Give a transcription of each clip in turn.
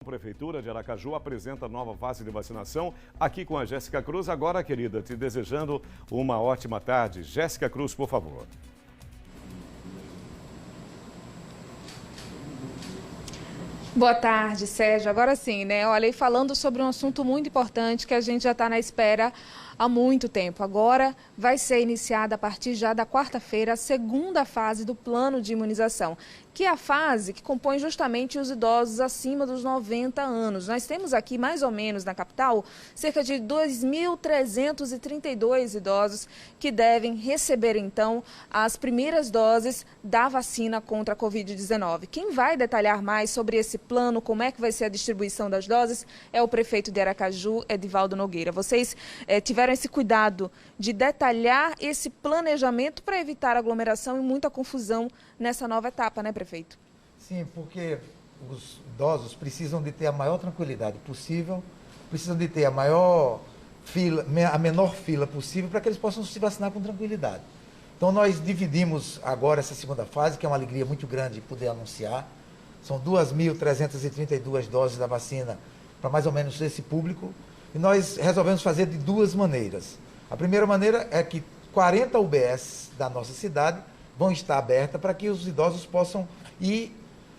A Prefeitura de Aracaju apresenta a nova fase de vacinação aqui com a Jéssica Cruz. Agora, querida, te desejando uma ótima tarde. Jéssica Cruz, por favor. Boa tarde, Sérgio. Agora sim, né? Olha, e falando sobre um assunto muito importante que a gente já está na espera há muito tempo. Agora vai ser iniciada a partir já da quarta-feira a segunda fase do plano de imunização, que é a fase que compõe justamente os idosos acima dos 90 anos. Nós temos aqui, mais ou menos, na capital, cerca de 2.332 idosos que devem receber, então, as primeiras doses da vacina contra a Covid-19. Quem vai detalhar mais sobre esse plano, como é que vai ser a distribuição das doses, é o prefeito de Aracaju, Edivaldo Nogueira. Vocês tiveram esse cuidado de detalhar esse planejamento para evitar aglomeração e muita confusão nessa nova etapa, né, prefeito? Sim, porque os idosos precisam de ter a maior tranquilidade possível, precisam de ter a menor fila possível para que eles possam se vacinar com tranquilidade. Então nós dividimos agora essa segunda fase, que é uma alegria muito grande poder anunciar. São 2.332 doses da vacina para mais ou menos esse público. E nós resolvemos fazer de duas maneiras. A primeira maneira é que 40 UBS da nossa cidade vão estar abertas para que os idosos possam ir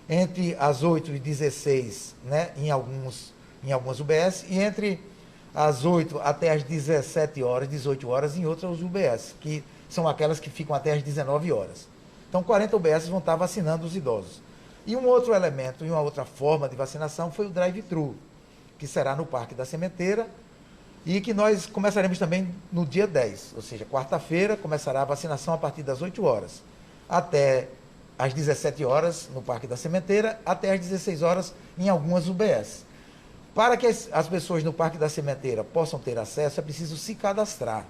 entre as 8 e 16, né, em algumas UBS, e entre as 8 até as 17 horas, 18 horas em outras UBS, que são aquelas que ficam até as 19 horas. Então 40 UBS vão estar vacinando os idosos. E um outro elemento, e uma outra forma de vacinação foi o drive-thru, que será no Parque da Sementeira, e que nós começaremos também no dia 10, ou seja, quarta-feira começará a vacinação a partir das 8 horas, até às 17 horas no Parque da Sementeira, até às 16 horas em algumas UBS. Para que as pessoas no Parque da Sementeira possam ter acesso, é preciso se cadastrar.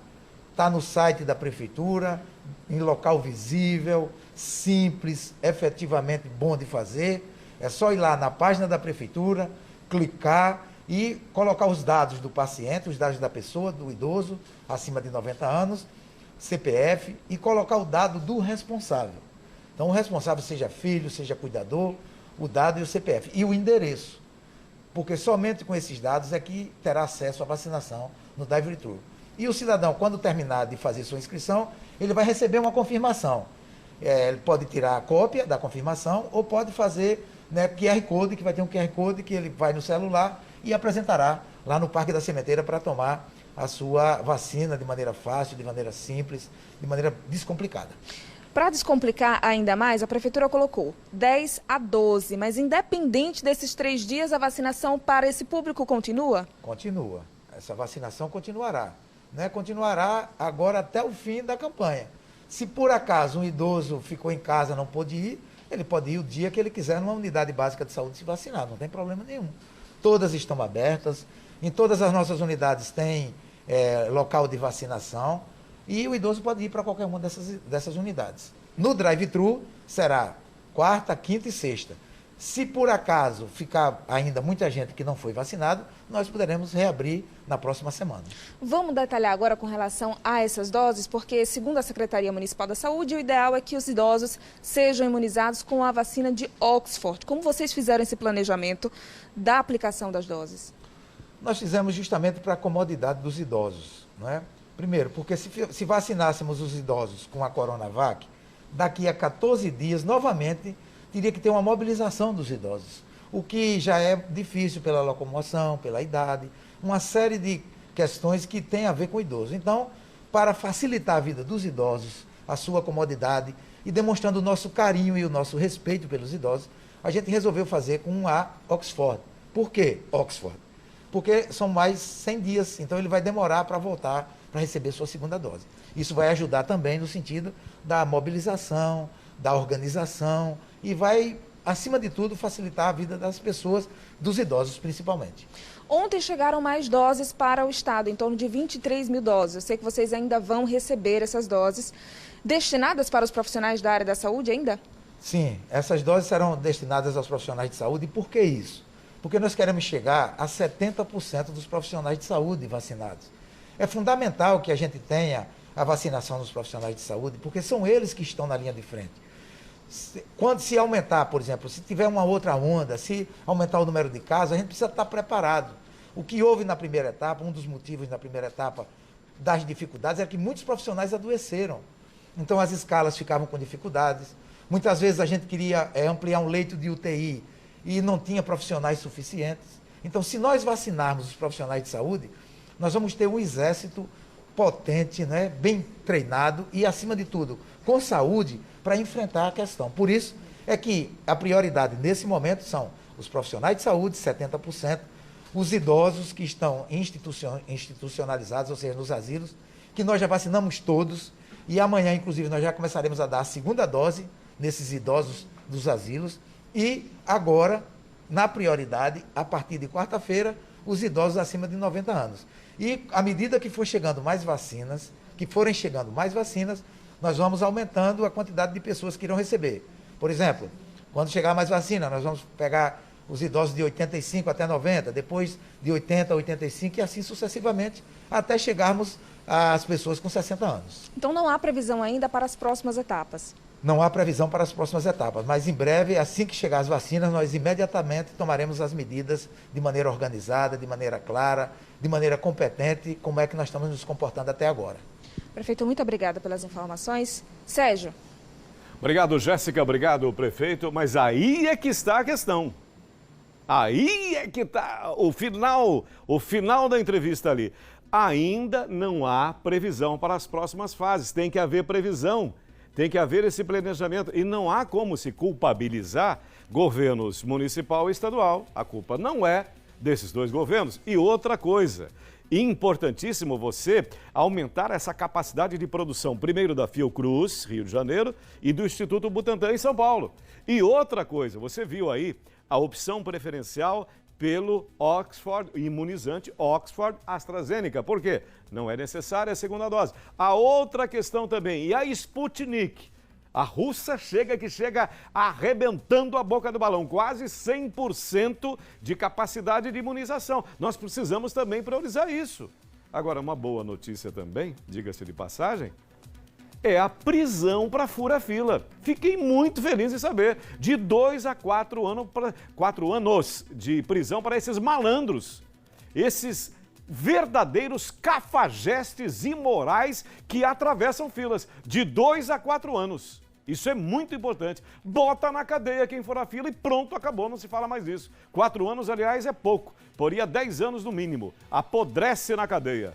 Está no site da Prefeitura, em local visível, simples, efetivamente bom de fazer. É só ir lá na página da Prefeitura, clicar e colocar os dados do paciente, os dados da pessoa, do idoso, acima de 90 anos, CPF, e colocar o dado do responsável. Então, o responsável, seja filho, seja cuidador, o dado e o CPF. E o endereço. Porque somente com esses dados é que terá acesso à vacinação no drive-thru. E o cidadão, quando terminar de fazer sua inscrição, ele vai receber uma confirmação. Ele pode tirar a cópia da confirmação ou pode fazer, né, QR Code, que vai ter um QR Code que ele vai no celular e apresentará lá no Parque da Sementeira para tomar a sua vacina de maneira fácil, de maneira simples, de maneira descomplicada. Para descomplicar ainda mais, a Prefeitura colocou 10 a 12, mas independente desses 3 dias, a vacinação para esse público continua? Continua. Essa vacinação continuará. Né? Continuará agora até o fim da campanha. Se por acaso um idoso ficou em casa e não pôde ir, ele pode ir o dia que ele quiser numa unidade básica de saúde se vacinar, não tem problema nenhum. Todas estão abertas, em todas as nossas unidades tem local de vacinação e o idoso pode ir para qualquer uma dessas unidades. No drive-thru será quarta, quinta e sexta. Se por acaso ficar ainda muita gente que não foi vacinado, nós poderemos reabrir na próxima semana. Vamos detalhar agora com relação a essas doses, porque segundo a Secretaria Municipal da Saúde, o ideal é que os idosos sejam imunizados com a vacina de Oxford. Como vocês fizeram esse planejamento da aplicação das doses? Nós fizemos justamente para a comodidade dos idosos, não é? Primeiro, porque se vacinássemos os idosos com a Coronavac, daqui a 14 dias, novamente, teria que ter uma mobilização dos idosos, o que já é difícil pela locomoção, pela idade, uma série de questões que têm a ver com o idoso. Então, para facilitar a vida dos idosos, a sua comodidade e demonstrando o nosso carinho e o nosso respeito pelos idosos, a gente resolveu fazer com a Oxford. Por que Oxford? Porque são mais 100 dias, então ele vai demorar para voltar para receber sua segunda dose. Isso vai ajudar também no sentido da mobilização, da organização e vai, acima de tudo, facilitar a vida das pessoas, dos idosos principalmente. Ontem chegaram mais doses para o Estado, em torno de 23 mil doses. Eu sei que vocês ainda vão receber essas doses destinadas para os profissionais da área da saúde ainda? Sim, essas doses serão destinadas aos profissionais de saúde. E por que isso? Porque nós queremos chegar a 70% dos profissionais de saúde vacinados. É fundamental que a gente tenha a vacinação dos profissionais de saúde, porque são eles que estão na linha de frente. Quando se aumentar, por exemplo, se tiver uma outra onda, se aumentar o número de casos, a gente precisa estar preparado. O que houve na primeira etapa, um dos motivos na primeira etapa das dificuldades, é que muitos profissionais adoeceram. Então as escalas ficavam com dificuldades. Muitas vezes a gente queria ampliar um leito de UTI e não tinha profissionais suficientes. Então, se nós vacinarmos os profissionais de saúde, nós vamos ter um exército potente, né, bem treinado e, acima de tudo, com saúde para enfrentar a questão. Por isso é que a prioridade nesse momento são os profissionais de saúde, 70%, os idosos que estão institucionalizados, ou seja, nos asilos, que nós já vacinamos todos e amanhã, inclusive, nós já começaremos a dar a segunda dose nesses idosos dos asilos e agora, na prioridade, a partir de quarta-feira, os idosos acima de 90 anos. E à medida que for chegando mais vacinas, nós vamos aumentando a quantidade de pessoas que irão receber. Por exemplo, quando chegar mais vacina, nós vamos pegar os idosos de 85 até 90, depois de 80 a 85 e assim sucessivamente, até chegarmos às pessoas com 60 anos. Então não há previsão ainda para as próximas etapas? Não há previsão para as próximas etapas, mas em breve, assim que chegar as vacinas, nós imediatamente tomaremos as medidas de maneira organizada, de maneira clara, de maneira competente, como é que nós estamos nos comportando até agora. Prefeito, muito obrigada pelas informações. Sérgio. Obrigado, Jéssica, obrigado, prefeito, mas aí é que está a questão. Aí é que está o final da entrevista ali. Ainda não há previsão para as próximas fases, tem que haver previsão. Tem que haver esse planejamento e não há como se culpabilizar governos municipal e estadual. A culpa não é desses dois governos. E outra coisa, importantíssimo você aumentar essa capacidade de produção, primeiro da Fiocruz, Rio de Janeiro, e do Instituto Butantan, em São Paulo. E outra coisa, você viu aí a opção preferencial pelo Oxford, imunizante Oxford AstraZeneca. Por quê? Não é necessária a segunda dose. A outra questão também, e a Sputnik? A russa chega arrebentando a boca do balão, quase 100% de capacidade de imunização. Nós precisamos também priorizar isso. Agora, uma boa notícia também, diga-se de passagem, é a prisão para fura-fila. Fiquei muito feliz em saber, de 2 a 4 anos de prisão para esses malandros, esses verdadeiros cafajestes imorais que atravessam filas, de 2 a 4 anos. Isso é muito importante. Bota na cadeia quem for a fila e pronto, acabou, não se fala mais disso. 4 anos, aliás, é pouco. Poria 10 anos no mínimo. Apodrece na cadeia.